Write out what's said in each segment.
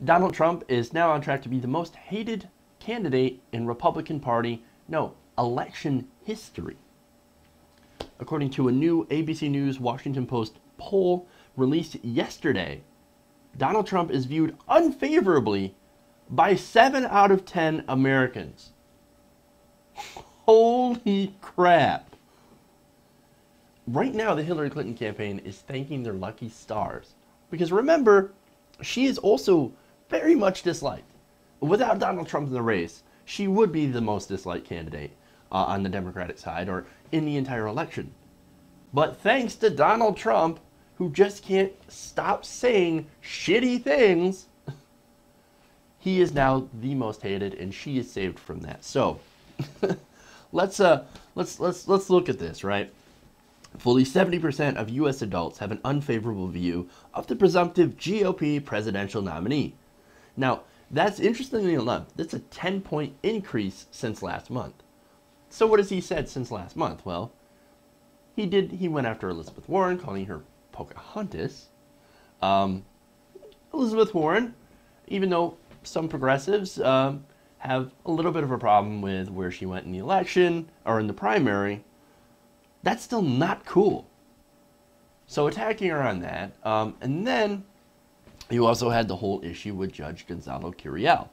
Donald Trump is now on track to be the most hated candidate in Republican Party, no, election history. According to a new ABC News Washington Post poll released yesterday, Donald Trump is viewed unfavorably by 7 out of 10 Americans. Holy crap. Right now, the Hillary Clinton campaign is thanking their lucky stars. Because remember, she is also very much disliked. Without Donald Trump in the race, she would be the most disliked candidate on the Democratic side or in the entire election. But thanks to Donald Trump, who just can't stop saying shitty things, he is now the most hated, and she is saved from that. So let's look at this, right? Fully 70% of U.S. adults have an unfavorable view of the presumptive GOP presidential nominee. Now, that's interestingly enough, that's a 10-point increase since last month. So what has he said since last month? Well, he went after Elizabeth Warren, calling her Pocahontas. Elizabeth Warren, even though some progressives have a little bit of a problem with where she went in the election or in the primary, that's still not cool. So attacking her on that, and then you also had the whole issue with Judge Gonzalo Curiel,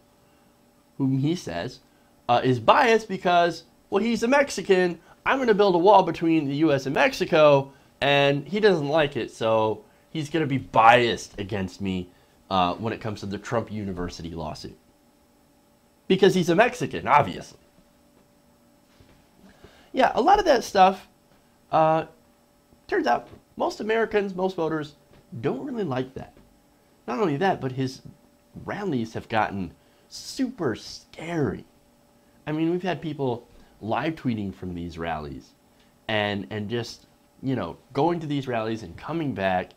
whom he says is biased because, well, he's a Mexican. I'm going to build a wall between the U.S. and Mexico, and he doesn't like it, so he's going to be biased against me when it comes to the Trump University lawsuit. Because he's a Mexican, obviously. Yeah, a lot of that stuff, turns out most Americans, most voters, don't really like that. Not only that, but his rallies have gotten super scary. I mean, we've had people live tweeting from these rallies and just, you know, going to these rallies and coming back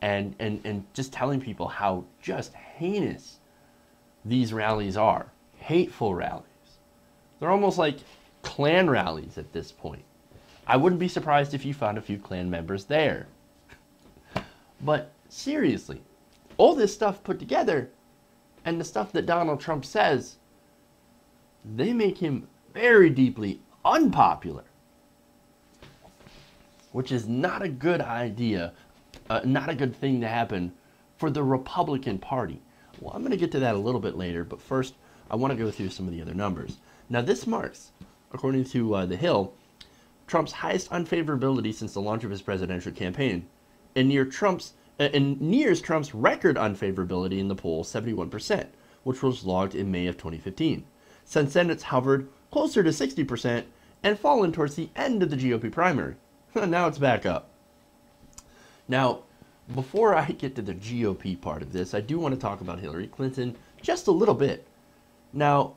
and just telling people how just heinous these rallies are. Hateful rallies. They're almost like Klan rallies at this point. I wouldn't be surprised if you found a few Klan members there. But seriously, all this stuff put together and the stuff that Donald Trump says, they make him very deeply unpopular, which is not a good idea, not a good thing to happen for the Republican Party. Well, I'm going to get to that a little bit later, but first I want to go through some of the other numbers. Now, this marks, according to The Hill, Trump's highest unfavorability since the launch of his presidential campaign, and nears Trump's record unfavorability in the poll, 71%, which was logged in May of 2015. Since then, it's hovered closer to 60% and fallen towards the end of the GOP primary. Now it's back up. Now, before I get to the GOP part of this, I do want to talk about Hillary Clinton just a little bit. Now,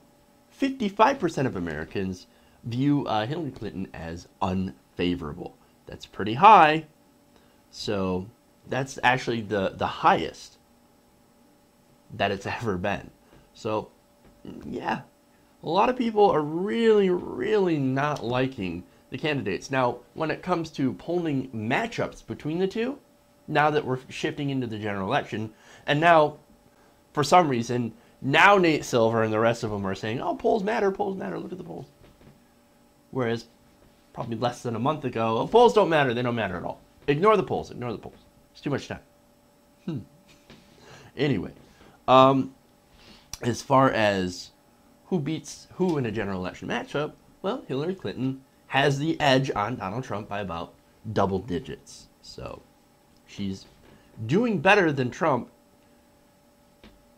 55% of Americans view Hillary Clinton as unfavorable. That's pretty high. So that's actually the highest that it's ever been. So, yeah, a lot of people are really, really not liking the candidates. Now, when it comes to polling matchups between the two, now that we're shifting into the general election, and now, for some reason, now Nate Silver and the rest of them are saying, oh, polls matter, look at the polls. Whereas, probably less than a month ago, oh, polls don't matter, they don't matter at all. Ignore the polls. It's too much time. Anyway, as far as who beats who in a general election matchup, well, Hillary Clinton has the edge on Donald Trump by about double digits. So she's doing better than Trump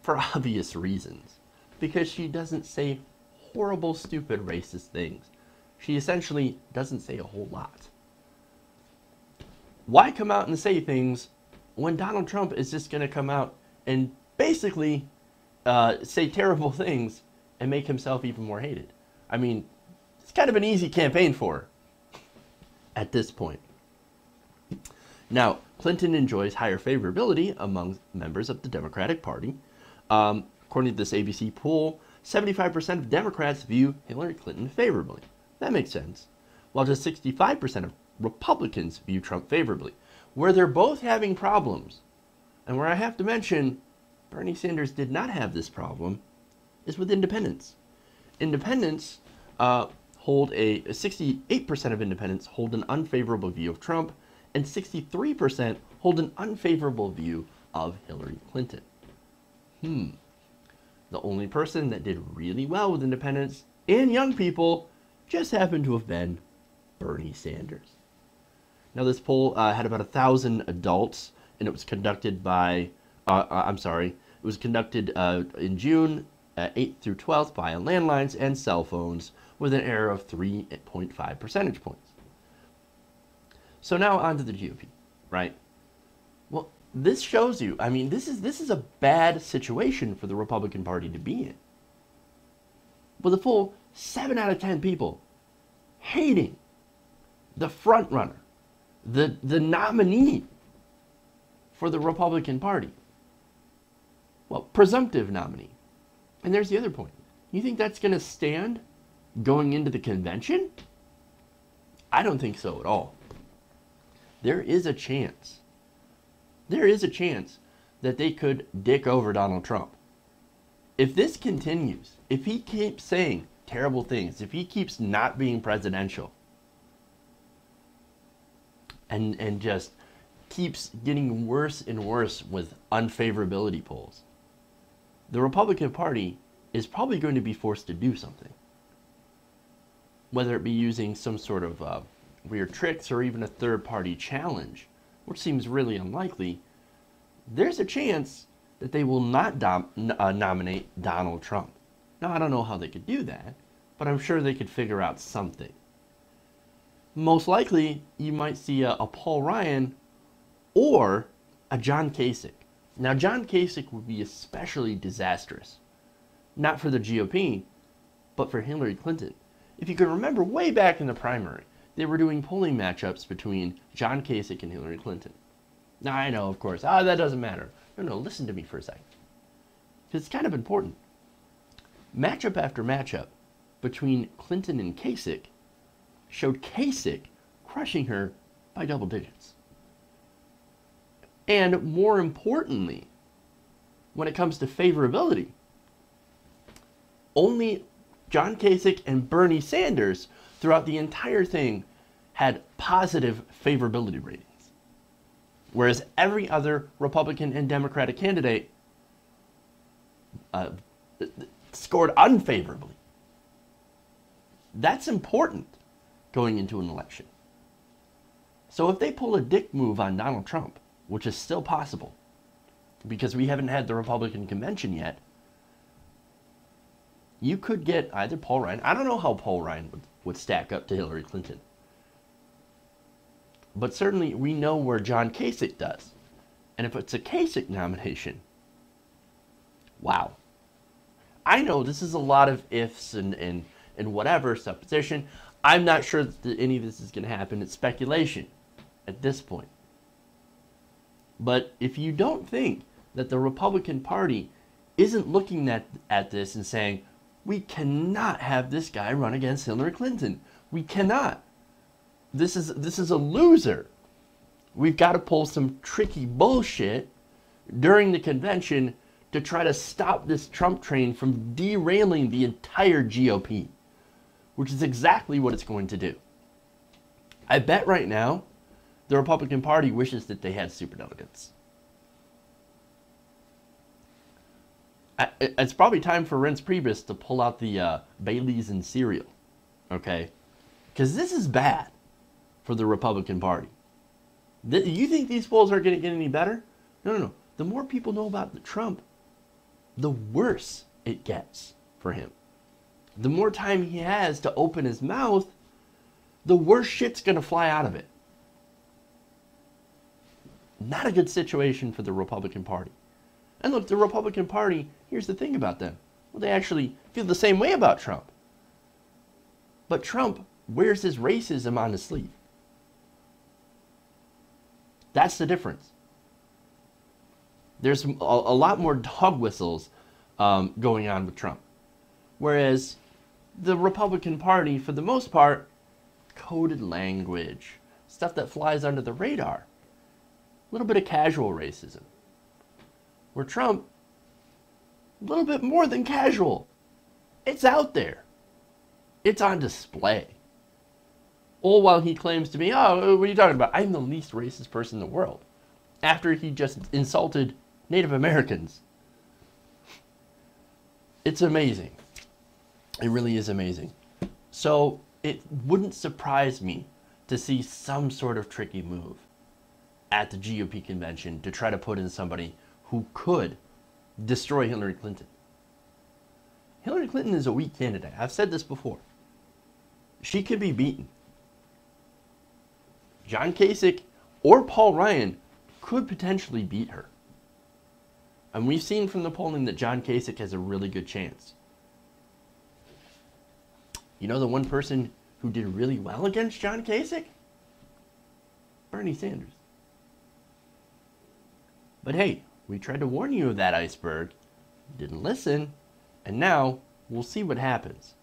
for obvious reasons. Because she doesn't say horrible, stupid, racist things. She essentially doesn't say a whole lot. Why come out and say things when Donald Trump is just going to come out and basically say terrible things and make himself even more hated? I mean, it's kind of an easy campaign for her at this point. Now, Clinton enjoys higher favorability among members of the Democratic Party. According to this ABC poll, 75% of Democrats view Hillary Clinton favorably. That makes sense. While just 65% of Republicans view Trump favorably. Where they're both having problems, and where I have to mention Bernie Sanders did not have this problem is with independents. Independents hold 68% of independents hold an unfavorable view of Trump, and 63% hold an unfavorable view of Hillary Clinton. The only person that did really well with independents and young people just happened to have been Bernie Sanders. Now, this poll had about 1,000 adults, and it was conducted by, it was conducted in June 8th through 12th via landlines and cell phones with an error of 3.5 percentage points. So now on to the GOP, right? Well, this shows you, I mean, this is a bad situation for the Republican Party to be in. With a full 7 out of 10 people hating the front runner, the nominee for the Republican Party. Well, presumptive nominee. And there's the other point. You think that's going to stand going into the convention? I don't think so at all. There is a chance that they could dick over Donald Trump. If this continues, if he keeps saying terrible things, if he keeps not being presidential, and just keeps getting worse and worse with unfavorability polls, the Republican Party is probably going to be forced to do something. Whether it be using some sort of weird tricks or even a third-party challenge, which seems really unlikely, there's a chance that they will not nominate Donald Trump. Now, I don't know how they could do that, but I'm sure they could figure out something. Most likely, you might see a Paul Ryan or a John Kasich. Now, John Kasich would be especially disastrous. Not for the GOP, but for Hillary Clinton. If you can remember way back in the primary, they were doing polling matchups between John Kasich and Hillary Clinton. Now, I know, of course, that doesn't matter. No, listen to me for a second. Because it's kind of important. Matchup after matchup between Clinton and Kasich showed Kasich crushing her by double digits. And more importantly, when it comes to favorability, only John Kasich and Bernie Sanders throughout the entire thing had positive favorability ratings. Whereas every other Republican and Democratic candidate scored unfavorably. That's important going into an election. So if they pull a dick move on Donald Trump, which is still possible, because we haven't had the Republican convention yet, you could get either Paul Ryan. I don't know how Paul Ryan would stack up to Hillary Clinton. But certainly we know where John Kasich does. And if it's a Kasich nomination, wow. I know this is a lot of ifs and whatever, supposition. I'm not sure that any of this is going to happen. It's speculation at this point. But if you don't think that the Republican Party isn't looking at this and saying, we cannot have this guy run against Hillary Clinton. We cannot. This is a loser. We've got to pull some tricky bullshit during the convention to try to stop this Trump train from derailing the entire GOP, which is exactly what it's going to do. I bet right now the Republican Party wishes that they had superdelegates. It's probably time for Reince Priebus to pull out the Baileys and cereal, okay? Because this is bad for the Republican Party. You think these polls are going to get any better? No. The more people know about Trump, the worse it gets for him. The more time he has to open his mouth, the worse shit's going to fly out of it. Not a good situation for the Republican Party. And look, the Republican Party, here's the thing about them. Well, they actually feel the same way about Trump. But Trump wears his racism on his sleeve. That's the difference. There's a lot more dog whistles going on with Trump. Whereas the Republican Party, for the most part, coded language, stuff that flies under the radar. A little bit of casual racism. Where Trump, A little bit more than casual. It's out there. It's on display. All while he claims to be, oh, what are you talking about? I'm the least racist person in the world. After he just insulted Native Americans. It's amazing. It really is amazing. So it wouldn't surprise me to see some sort of tricky move at the GOP convention to try to put in somebody who could destroy Hillary Clinton. Hillary Clinton is a weak candidate. I've said this before. She could be beaten. John Kasich or Paul Ryan could potentially beat her. And we've seen from the polling that John Kasich has a really good chance. You know the one person who did really well against John Kasich? Bernie Sanders. But hey, we tried to warn you of that iceberg. You didn't listen. And now we'll see what happens.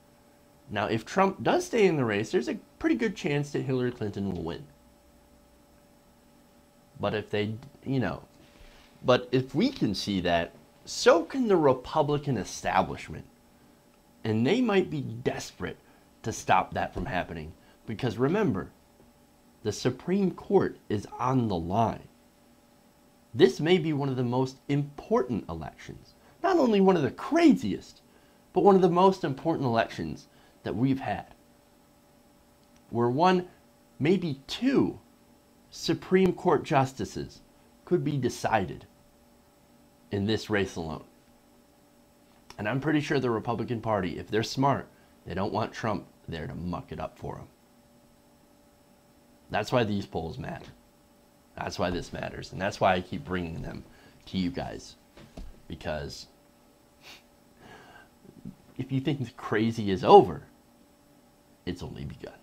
Now, if Trump does stay in the race, there's a pretty good chance that Hillary Clinton will win. But if they, but if we can see that, so can the Republican establishment. And they might be desperate to stop that from happening. Because remember, the Supreme Court is on the line. This may be one of the most important elections. Not only one of the craziest, but one of the most important elections that we've had. Where one, maybe two, Supreme Court justices could be decided in this race alone. And I'm pretty sure the Republican Party, if they're smart, they don't want Trump there to muck it up for them. That's why these polls matter. That's why this matters. And that's why I keep bringing them to you guys. Because if you think the crazy is over, it's only begun.